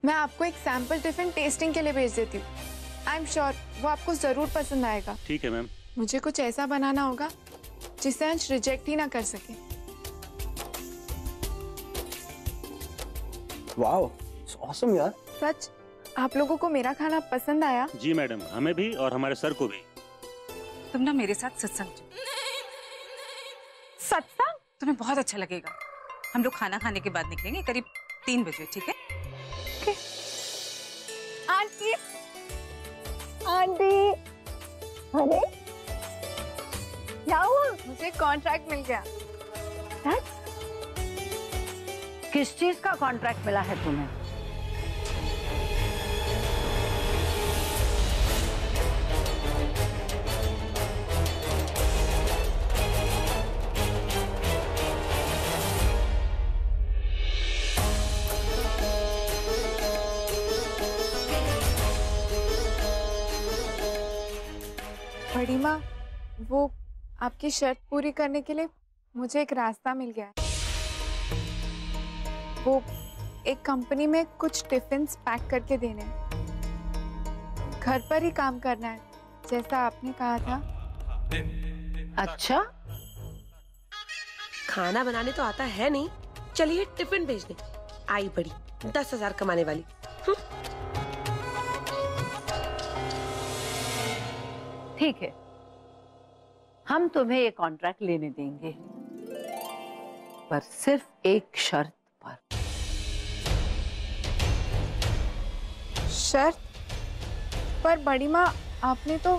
मैं आपको एक सैंपल टिफिन टेस्टिंग के लिए भेज देती हूँ। आई एम श्योर वो आपको जरूर पसंद आएगा। ठीक है मैम। मुझे कुछ ऐसा बनाना होगा जिसे अंश रिजेक्ट ही ना कर सके। वाओ, ऑसम यार। सच, आप लोगों को मेरा खाना पसंद आया? जी मैडम, हमें भी और हमारे सर को भी। तुम ना मेरे साथ सत्संग। सत्संग? तुम्हें बहुत अच्छा लगेगा। हम लोग खाना खाने के बाद निकलेंगे करीब 3 बजे, ठीक है? आंटी, आंटी, अरे क्या हुआ? मुझे कॉन्ट्रैक्ट मिल गया। किस चीज का कॉन्ट्रैक्ट मिला है तुम्हें? बड़ी माँ, वो आपकी शर्त पूरी करने के लिए मुझे एक रास्ता मिल गया है। वो एक कंपनी में कुछ टिफिन्स पैक करके देने हैं। घर पर ही काम करना है, जैसा आपने कहा था। अच्छा, खाना बनाने तो आता है नहीं, चलिए टिफिन भेजने। आई बड़ी 10,000 कमाने वाली। ठीक है, हम तुम्हें ये कॉन्ट्रैक्ट लेने देंगे, पर सिर्फ एक शर्त पर। शर्त? पर बड़ी माँ, आपने तो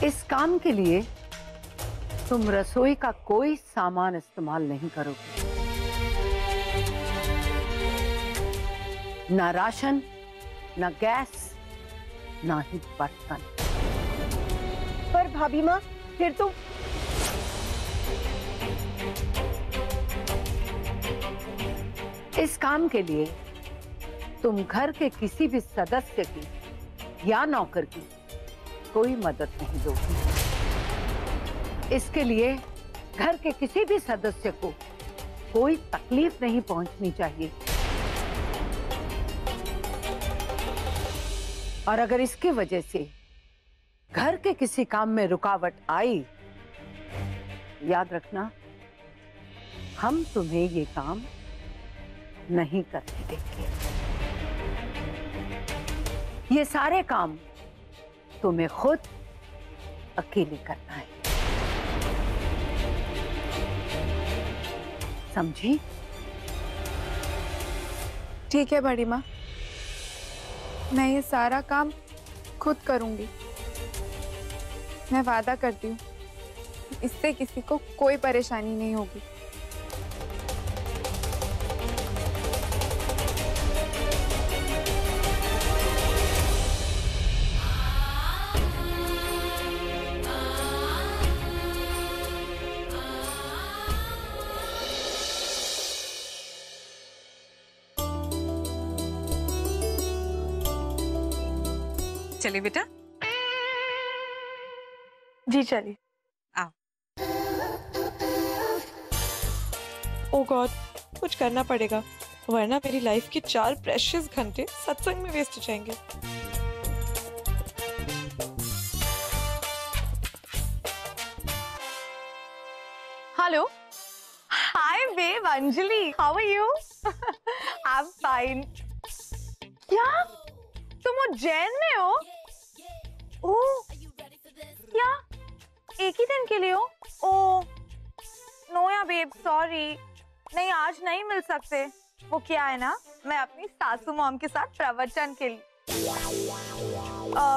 इस काम के लिए तुम रसोई का कोई सामान इस्तेमाल नहीं करोगे, ना राशन, ना गैस, ना ही बर्तन। पर भाभी माँ, फिर तो इस काम के लिए तुम घर के किसी भी सदस्य की या नौकर की कोई मदद नहीं दोगी। इसके लिए घर के किसी भी सदस्य को कोई तकलीफ नहीं पहुंचनी चाहिए, और अगर इसकी वजह से घर के किसी काम में रुकावट आई, याद रखना, हम तुम्हें ये काम नहीं करने देंगे। ये सारे काम तुम्हें खुद अकेले करना है, समझी? ठीक है बड़ी माँ, मैं ये सारा काम खुद करूंगी। मैं वादा करती हूँ, इससे किसी को कोई परेशानी नहीं होगी। चलिए बेटा। जी चलिए। आओ। ओह गॉड, कुछ करना पड़ेगा, वरना मेरी लाइफ के 4 प्रेशियस घंटे सत्संग में वेस्ट हो जाएंगे। Hello, hi babe, Anjali, how are you? I am fine. क्या तुम उज्जैन में हो? ओह, क्या एक ही दिन के लिए हो? ओह नो या बेब, सॉरी, नहीं आज नहीं मिल सकते। वो क्या है ना, मैं अपनी सासू मॉम के साथ प्रवचन के लिए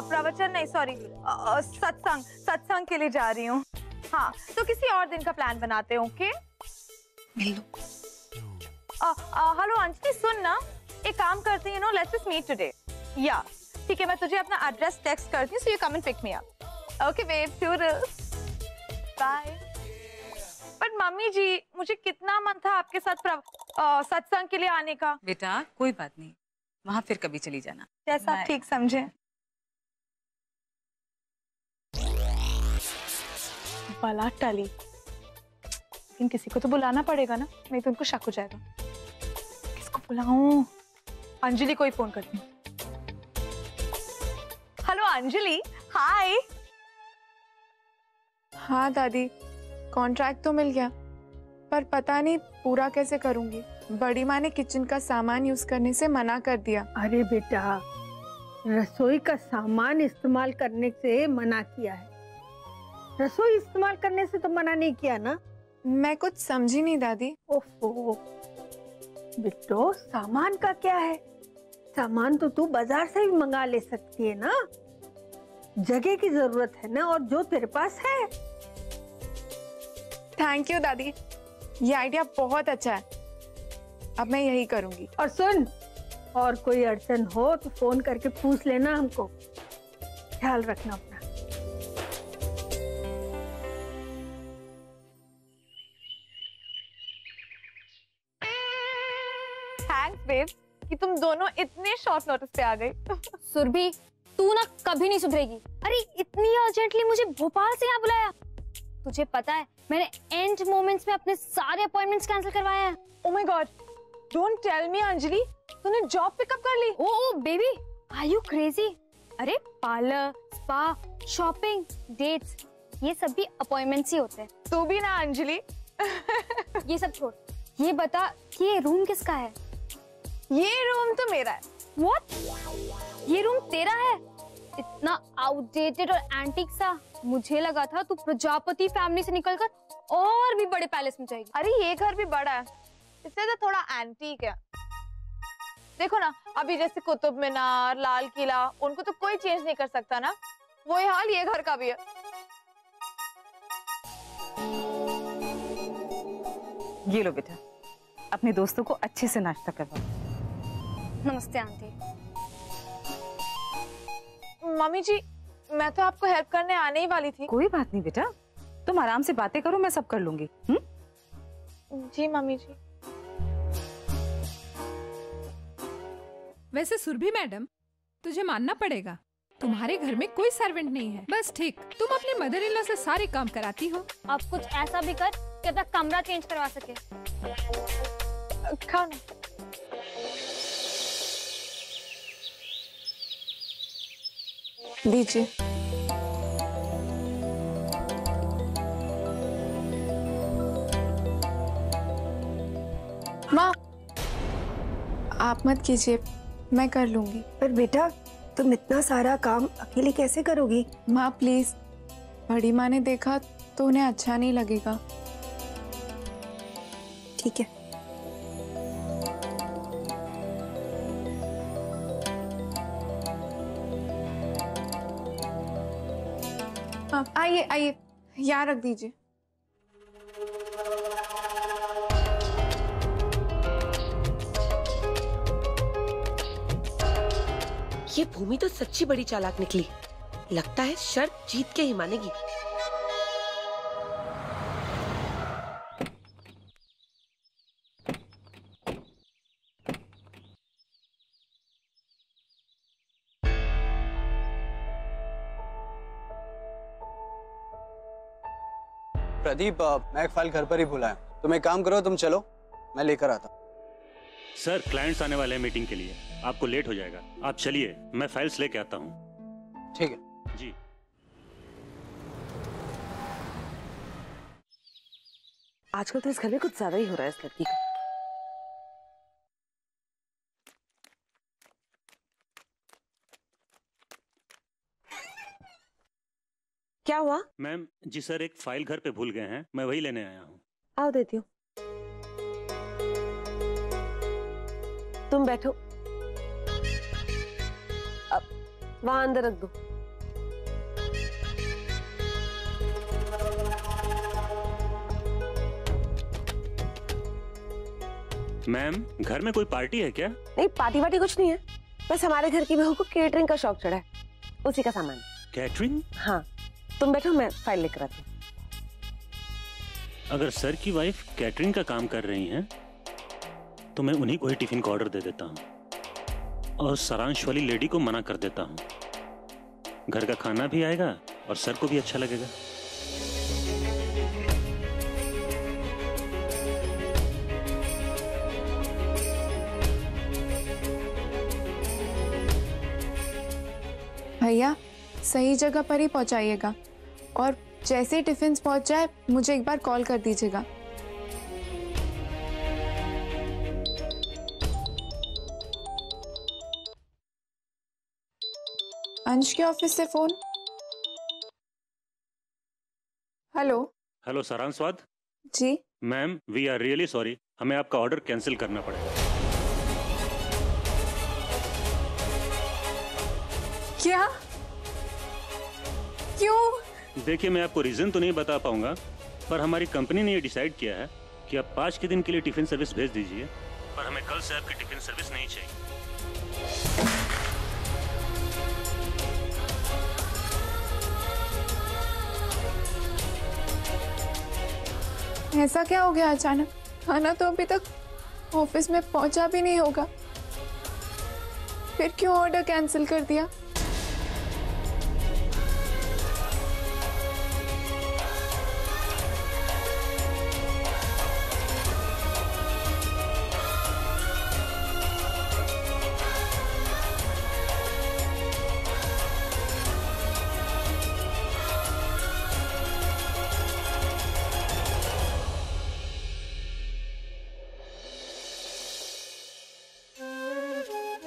प्रवचन नहीं, सॉरी, सत्संग के लिए जा रही हूँ। हाँ, तो किसी और दिन का प्लान बनाते हैं, ओके? मिल लो। हेलो अंजलि, सुन ना, एक काम करती है, लेट्स जस्ट मीट टुडे। या ठीक है, मैं तुझे अपना एड्रेस टेक्स्ट करती हूँ, so you come and pick me up. Okay babe, toodles, bye. पर मम्मी जी, मुझे कितना मन था आपके साथ सत्संग के लिए आने का। बेटा कोई बात नहीं, वहां फिर कभी चली जाना, जैसा आप ठीक समझे। बाला टाली, लेकिन किसी को तो बुलाना पड़ेगा ना, नहीं तो उनको शक हो जाएगा। किसको बुलाऊं? अंजलि को ही फोन करती हूँ। हेलो अंजलि, हाय। हाँ दादी, कॉन्ट्रैक्ट तो मिल गया, पर पता नहीं पूरा कैसे करूंगी। बड़ी माँ ने किचन का सामान यूज करने से मना कर दिया। अरे बेटा, रसोई का सामान इस्तेमाल करने से मना किया है, रसोई इस्तेमाल करने से तो मना नहीं किया ना। मैं कुछ समझी नहीं दादी। ओफो बिट्टो, सामान का क्या है? सामान तो तू बाजार से भी मंगा ले सकती है ना। जगह की जरूरत है ना, और जो तेरे पास है। थैंक यू दादी, ये आइडिया बहुत अच्छा है। अब मैं यही करूंगी। और सुन, और कोई अड़चन हो तो फोन करके पूछ लेना हमको। ख्याल रखना अपना। थैंक्स बेब कि तुम दोनों इतने शॉर्ट नोटिस पे आ गई। सुरभि, तू ना कभी नहीं सुधरेगी। अरे इतनी अर्जेंटली मुझे भोपाल से यहाँ बुलाया। तुझे पता है मैंने एंड मोमेंट्स में अपने सारे अपॉइंटमेंट्स कैंसिल करवाए हैं। Oh my god, don't tell me Anjali, तूने जॉब पिकअप कर ली? Oh baby, are you crazy? अरे पार्लर, स्पा, शॉपिंग, डेट्स, ये सब भी अपॉइंटमेंट्स ही होते हैं। तू भी ना अंजलि। ये सब छोड़, ये बता कि ये रूम किसका है? ये रूम तो मेरा है। What? ये रूम तेरा है? इतना आउटडेटेड और एंटीक सा। मुझे लगा था तू प्रजापति फैमिली से निकलकर और भी बड़े पैलेस में जाएगी। अरे ये घर भी बड़ा है, इससे तो थोड़ा एंटीक है। देखो ना, अभी जैसे कुतुब मीनार, लाल किला, उनको तो कोई चेंज नहीं कर सकता ना, वही हाल ये घर का भी है। ये लो बेटा, अपने दोस्तों को अच्छे से नाश्ता करवाओ। नमस्ते आंटी। मम्मी जी, मैं तो आपको हेल्प करने आने ही वाली थी। कोई बात नहीं बेटा, तुम आराम से बातें करो, मैं सब कर लूंगी। जी मम्मी जी। वैसे सुरभि मैडम, तुझे मानना पड़ेगा, तुम्हारे घर में कोई सर्वेंट नहीं है। बस ठीक, तुम अपने मदर इन लॉ से सारे काम कराती हो। अब कुछ ऐसा भी कर कि अपना कमरा चेंज करवा सके। खाना लीजिए। माँ, आप मत कीजिए, मैं कर लूंगी। पर बेटा, तुम इतना सारा काम अकेले कैसे करोगी? माँ प्लीज, बड़ी माँ ने देखा तो उन्हें अच्छा नहीं लगेगा। ठीक है। आइए आइए, यहाँ रख दीजिए। ये भूमि तो सच्ची बड़ी चालाक निकली। लगता है शर्त जीत के ही मानेगी। प्रदीप, मैं एक फाइल घर पर ही भूला है। तुम एक काम करो, तुम चलो, मैं लेकर आता। सर, क्लाइंट्स आने वाले हैं मीटिंग के लिए, आपको लेट हो जाएगा। आप चलिए, मैं फाइल्स लेके आता हूँ। ठीक है जी। आजकल तो इस घर में कुछ ज्यादा ही हो रहा है इस लड़की का। क्या हुआ? मैम जी सर, एक फाइल घर पे भूल गए हैं, मैं वही लेने आया हूँ। आओ देती हूँ। तुम बैठो, अब वहां अंदर रख दो। मैम, घर में कोई पार्टी है क्या? नहीं, पार्टी वार्टी कुछ नहीं है, बस हमारे घर की बहू को केटरिंग का शौक चढ़ा है, उसी का सामान। कैटरिंग? हाँ, तुम बैठो, मैं फाइल लेकर आती हूँ। अगर सर की वाइफ कैटरिंग का काम कर रही हैं, तो मैं उन्हीं को ही टिफिन का ऑर्डर दे देता हूँ और सारांश वाली लेडी को मना कर देता हूँ। घर का खाना भी आएगा और सर को भी अच्छा लगेगा। भैया सही जगह पर ही पहुंचाइएगा और जैसे ही टिफिन पहुंच जाए मुझे एक बार कॉल कर दीजिएगा। अंश के ऑफिस से phone. Hello. Hello Saransh Swad ji ma'am, we are really sorry, हमें आपका ऑर्डर कैंसिल करना पड़ेगा। क्या? क्यों? देखिए, मैं आपको रीजन तो नहीं बता पाऊंगा, पर हमारी कंपनी ने ये डिसाइड किया है कि आप 5 के दिन के लिए टिफिन सर्विस भेज दीजिए, पर हमें कल से आपकी टिफिन सर्विस नहीं चाहिए। ऐसा क्या हो गया अचानक? खाना तो अभी तक ऑफिस में पहुंचा भी नहीं होगा, फिर क्यों ऑर्डर कैंसिल कर दिया?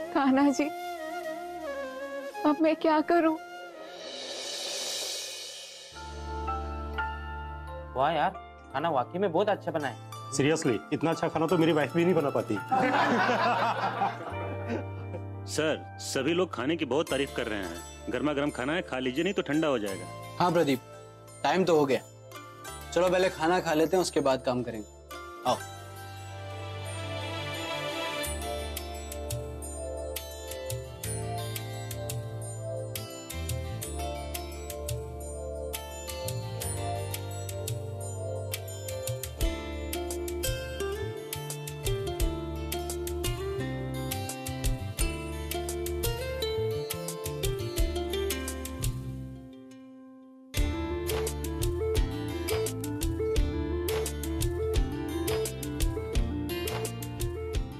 कान्हा जी, अब मैं क्या करूं? वाह यार, खाना वाकई में बहुत अच्छा बना है। सीरियसली, इतना अच्छा खाना तो मेरी वाइफ भी नहीं बना पाती। सर, सभी लोग खाने की बहुत तारीफ कर रहे हैं। गर्मा गर्म खाना है, खा लीजिए, नहीं तो ठंडा हो जाएगा। हाँ प्रदीप, टाइम तो हो गया, चलो पहले खाना खा लेते हैं, उसके बाद काम करेंगे। आओ।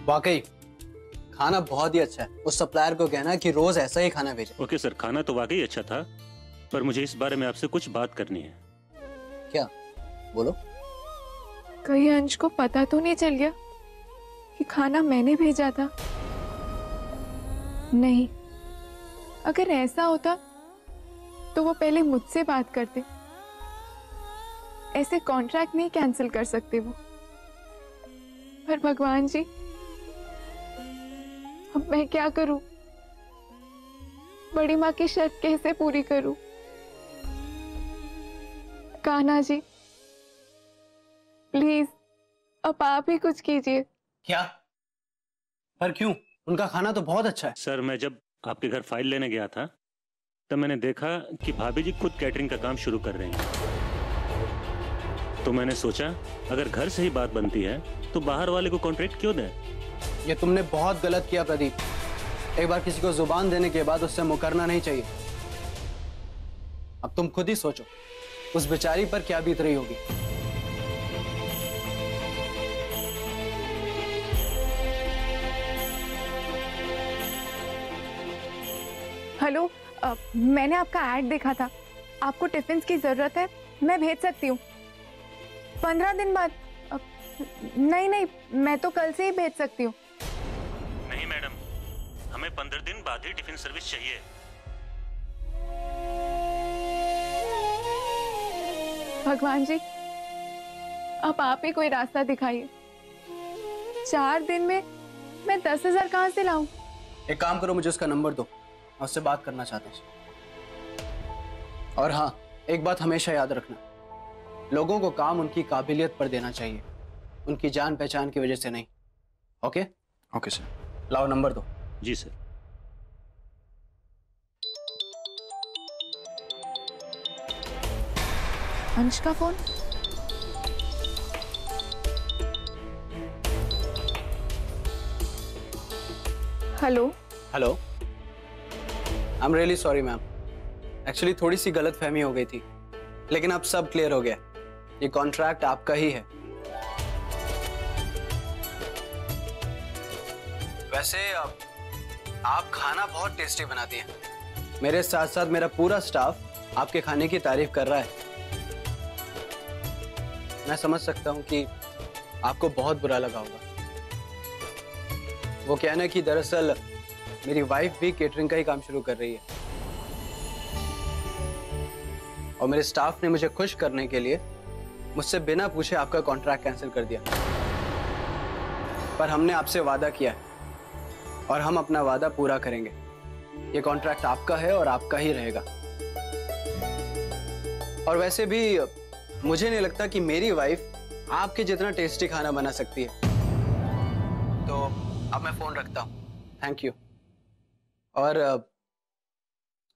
वाकई खाना बहुत ही अच्छा है। उस सप्लायर को कहना कि रोज ऐसा ही खाना भेजे। ओके सर, खाना तो वाकई अच्छा था, पर मुझे इस बारे में आपसे कुछ बात करनी है। क्या? बोलो। कहीं अंश को पता तो नहीं चल गया कि खाना मैंने भेजा था? नहीं, अगर ऐसा होता तो वो पहले मुझसे बात करते। ऐसे कॉन्ट्रैक्ट नहीं कैंसिल कर सकते वो। पर भगवान जी, अब मैं क्या करूं? बड़ी माँ की शर्त कैसे पूरी करूं? कान्हा जी प्लीज, अब आप ही कुछ कीजिए। क्या? पर क्यों? उनका खाना तो बहुत अच्छा है। सर, मैं जब आपके घर फाइल लेने गया था तब मैंने देखा कि भाभी जी खुद कैटरिंग का काम शुरू कर रही हैं। तो मैंने सोचा अगर घर से ही बात बनती है तो बाहर वाले को कॉन्ट्रैक्ट क्यों दें? ये तुमने बहुत गलत किया प्रदीप। एक बार किसी को जुबान देने के बाद उससे मुकरना नहीं चाहिए। अब तुम खुद ही सोचो उस बेचारी पर क्या बीत रही होगी। हेलो, मैंने आपका ऐड देखा था। आपको टिफिन की जरूरत है, मैं भेज सकती हूँ 15 दिन बाद। नहीं, मैं तो कल से ही भेज सकती हूँ। नहीं मैडम, हमें 15 दिन बाद ही टिफिन सर्विस चाहिए। भगवान जी, अब आप ही कोई रास्ता दिखाइए। 4 दिन में मैं 10,000 कहाँ से लाऊं? एक काम करो, मुझे उसका नंबर दो, मैं उससे बात करना चाहता हूँ। और हाँ, एक बात हमेशा याद रखना, लोगों को काम उनकी काबिलियत पर देना चाहिए, उनकी जान पहचान की वजह से नहीं। ओके? Okay sir. लाओ नंबर दो। जी सर। अंश का phone. Hello. Hello, I am really sorry ma'am. Actually थोड़ी सी गलतफहमी हो गई थी, लेकिन अब सब क्लियर हो गया। ये कॉन्ट्रैक्ट आपका ही है। वैसे आप खाना बहुत टेस्टी बनाती हैं, मेरे साथ साथ मेरा पूरा स्टाफ आपके खाने की तारीफ कर रहा है। मैं समझ सकता हूँ कि आपको बहुत बुरा लगा होगा। वो क्या ना कि दरअसल मेरी वाइफ भी केटरिंग का ही काम शुरू कर रही है और मेरे स्टाफ ने मुझे खुश करने के लिए मुझसे बिना पूछे आपका कॉन्ट्रैक्ट कैंसिल कर दिया। पर हमने आपसे वादा किया है और हम अपना वादा पूरा करेंगे। ये कॉन्ट्रैक्ट आपका है और आपका ही रहेगा। और वैसे भी मुझे नहीं लगता कि मेरी वाइफ आपके जितना टेस्टी खाना बना सकती है। तो अब मैं फोन रखता हूँ। Thank you. और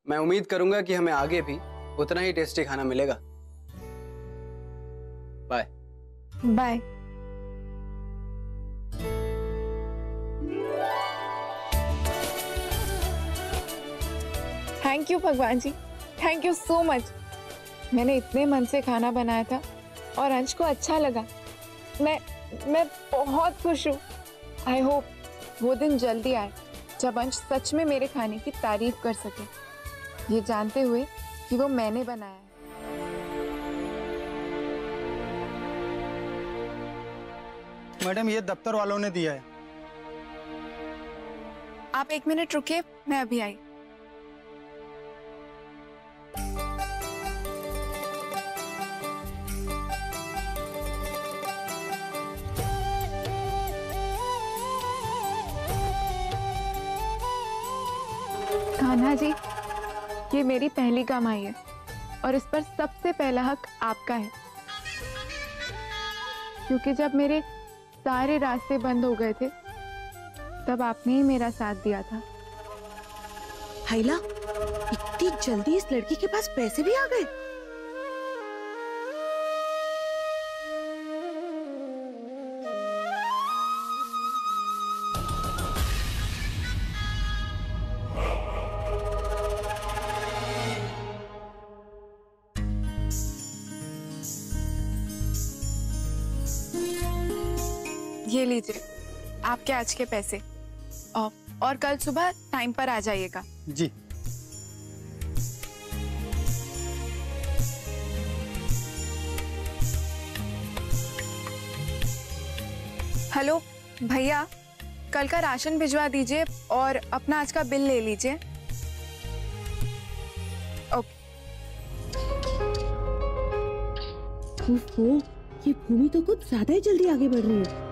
मैं उम्मीद करूंगा कि हमें आगे भी उतना ही टेस्टी खाना मिलेगा। Bye bye. थैंक यू भगवान जी, थैंक यू सो मच। मैंने इतने मन से खाना बनाया था और अंश को अच्छा लगा। मैं बहुत खुश हूँ। आई होप वो दिन जल्दी आए जब अंश सच में मेरे खाने की तारीफ कर सके, ये जानते हुए कि वो मैंने बनाया है। मैडम, ये दफ्तर वालों ने दिया है। आप 1 मिनट रुकिए, मैं अभी आई। कान्हा जी, ये मेरी पहली कमाई है और इस पर सबसे पहला हक आपका है, क्योंकि जब मेरे सारे रास्ते बंद हो गए थे तब आपने ही मेरा साथ दिया था। हाइला, इतनी जल्दी इस लड़की के पास पैसे भी आ गए? ये लीजिए आपके आज के पैसे, और कल सुबह टाइम पर आ जाइएगा। जी। हेलो भैया, कल का राशन भिजवा दीजिए और अपना आज का बिल ले लीजिए। ओहो, ये भूमि तो कुछ ज्यादा ही जल्दी आगे बढ़ रही है।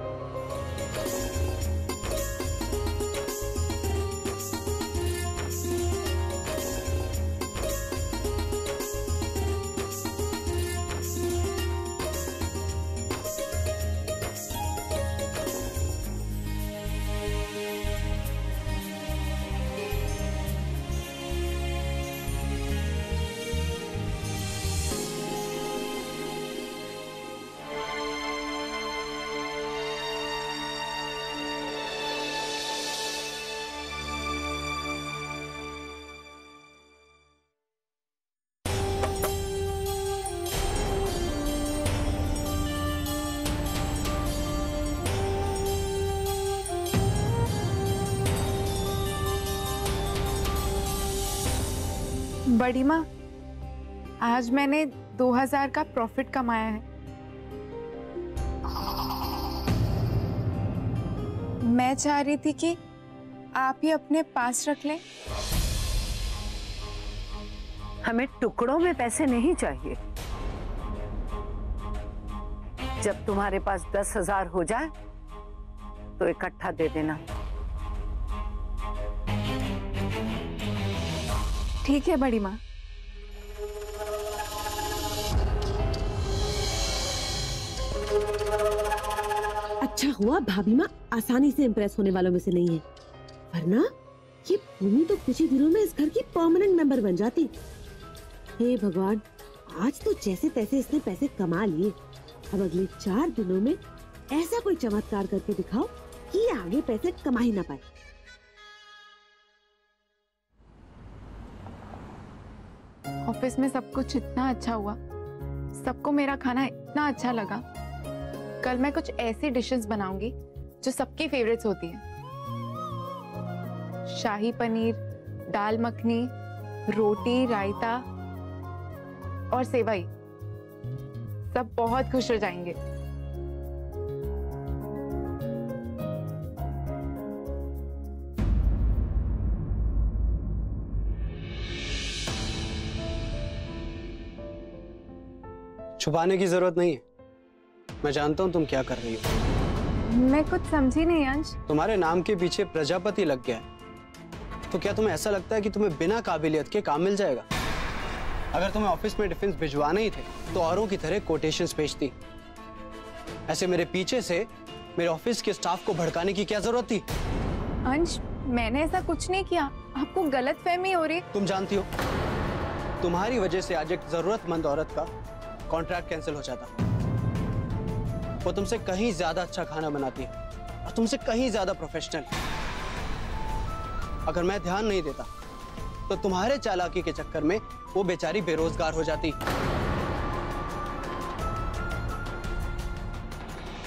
बड़ी माँ, आज मैंने 2000 का प्रॉफिट कमाया है। मैं चाह रही थी कि आप ही अपने पास रख लें। हमें टुकड़ों में पैसे नहीं चाहिए। जब तुम्हारे पास 10,000 हो जाए तो इकट्ठा दे देना। ठीक है बड़ी माँ। अच्छा हुआ भाभी माँ आसानी से इम्प्रेस होने वालों में से नहीं है, वरना ये भूमि तो कुछ ही दिनों में इस घर की परमानेंट मेंबर बन जाती। हे भगवान, आज तो जैसे तैसे इसने पैसे कमा लिए। अब अगले 4 दिनों में ऐसा कोई चमत्कार करके दिखाओ कि ये आगे पैसे कमा ही ना पाए। ऑफिस में सब कुछ इतना अच्छा हुआ, सबको मेरा खाना इतना अच्छा लगा। कल मैं कुछ ऐसी डिशेस बनाऊंगी जो सबकी फेवरेट्स होती हैं। शाही पनीर, दाल मखनी, रोटी, रायता और सेवई, सब बहुत खुश हो जाएंगे। छुपाने की जरूरत नहीं है, मैं जानता हूं तुम क्या कर रही हो। मैं कुछ समझी नहीं अंश। तुम्हारे नाम के पीछे प्रजापति लग गया है, तो क्या तुम्हें ऐसा लगता है कि तुम्हें बिना काबिलियत के काम मिल जाएगा? अगर तुम्हें ऑफिस में डिफेंस भिजवाने ही थे तो औरों की तरह कोटेशंस भेजती। ऐसे मेरे पीछे से मेरे ऑफिस के स्टाफ को भड़काने की क्या जरूरत थी? अंश, मैंने ऐसा कुछ नहीं किया, आपको गलतफहमी हो रही। तुम जानती हो, तुम्हारी वजह से आज एक जरूरतमंद औरत का कॉन्ट्रैक्ट कैंसिल हो जाता। वो तुमसे कहीं ज्यादा अच्छा खाना बनाती है और तुमसे कहीं ज्यादा प्रोफेशनल। अगर मैं ध्यान नहीं देता तो तुम्हारे चालाकी के चक्कर में वो बेचारी बेरोजगार हो जाती।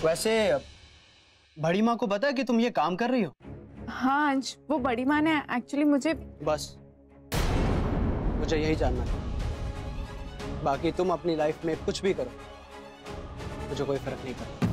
वैसे बड़ी माँ को पता है कि तुम ये काम कर रही हो? हाँ अंश, वो बड़ी माँ ने एक्चुअली मुझे। बस मुझे यही जानना है, बाकी तुम अपनी लाइफ में कुछ भी करो, मुझे कोई फर्क नहीं पड़ता।